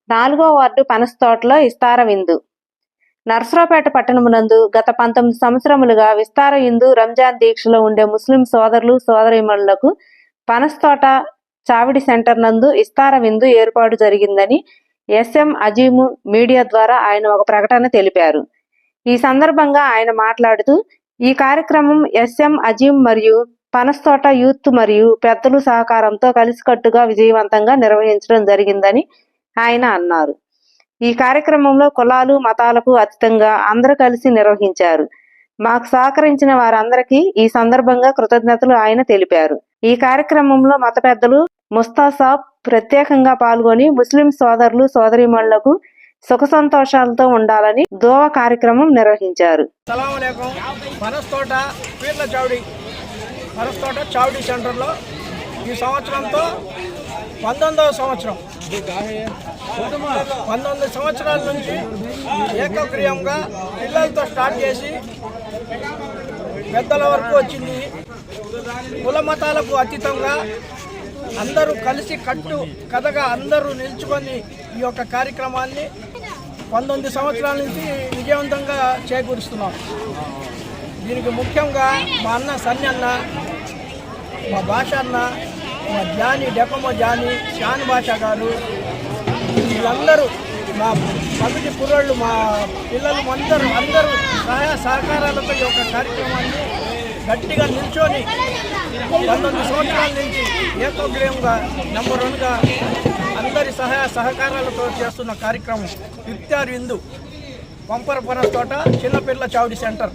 4వ వార్డు పనస్తోటలో ఇస్తార విందు. నర్సరావుపేట పట్టణమునందు గత 19 సంవత్సరములుగా విస్తార విందు రంజాన్ దీక్షలో ఉండే ముస్లిం సోదరులు సోదరీమణులకు పనస్తోట చావిడి సెంటర్ నందు ఇస్తార విందు ఏర్పాటు జరిగిందని ఎస్ఎం అజీము మీడియా ద్వారా ఆయన ఒక ప్రకటన తెలిపారు. ఈ సందర్భంగా ఆయన మాట్లాడుతూ, ఈ కార్యక్రమం ఎస్ఎం అజీం మరియు పనస్తోట యూత్ మరియు పెద్దలు సహకారంతో కలిసికట్టుగా విజయవంతంగా నిర్వహించడం జరిగిందని ఆయన అన్నారు. ఈ కార్యక్రమంలో కులాలు మతాలకు అతీతంగా అందరూ కలిసి నిర్వహించారు. మాకు సహకరించిన వారందరికీ ఈ సందర్భంగా కృతజ్ఞతలు ఆయన తెలిపారు. ఈ కార్యక్రమంలో మత పెద్దలు ముస్తాసాబ్ ప్రత్యేకంగా పాల్గొని ముస్లిం సోదరులు సోదరీమణులకు సుఖ సంతోషాలతో ఉండాలని దోవ కార్యక్రమం నిర్వహించారు. పనస్తోట చావిడి సెంటర్లో ఈ సంవత్సరంతో 19వ సంవత్సరం. 19 సంవత్సరాల నుంచి ఏకగ్రీయంగా పిల్లలతో స్టార్ట్ చేసి పెద్దల వరకు వచ్చింది. కుల మతాలకు అతీతంగా అందరూ కలిసి కథగా అందరూ నిల్చుకొని ఈ యొక్క కార్యక్రమాన్ని 19 సంవత్సరాల నుంచి విజయవంతంగా చేకూరుస్తున్నాం. దీనికి ముఖ్యంగా మా అన్న సన్ని అన్న, మా భాష అన్న, మా జానీ డెకమో జానీ, షాన్ భాష గారు, వీళ్ళందరూ మా కమిటీ కుర్రోళ్ళు, మా పిల్లలు అందరూ సహాయ సహకారాలతో ఈ యొక్క కార్యక్రమాన్ని గట్టిగా నిల్చొని 19 సంవత్సరాల నుంచి ఏకోగ్రీయంగా నెంబర్ 1గా అందరి సహాయ సహకారాలతో చేస్తున్న కార్యక్రమం ఇఫ్తార్ విందు పంపర పనస్తోట చిన్నపిల్ల చావిడి సెంటర్.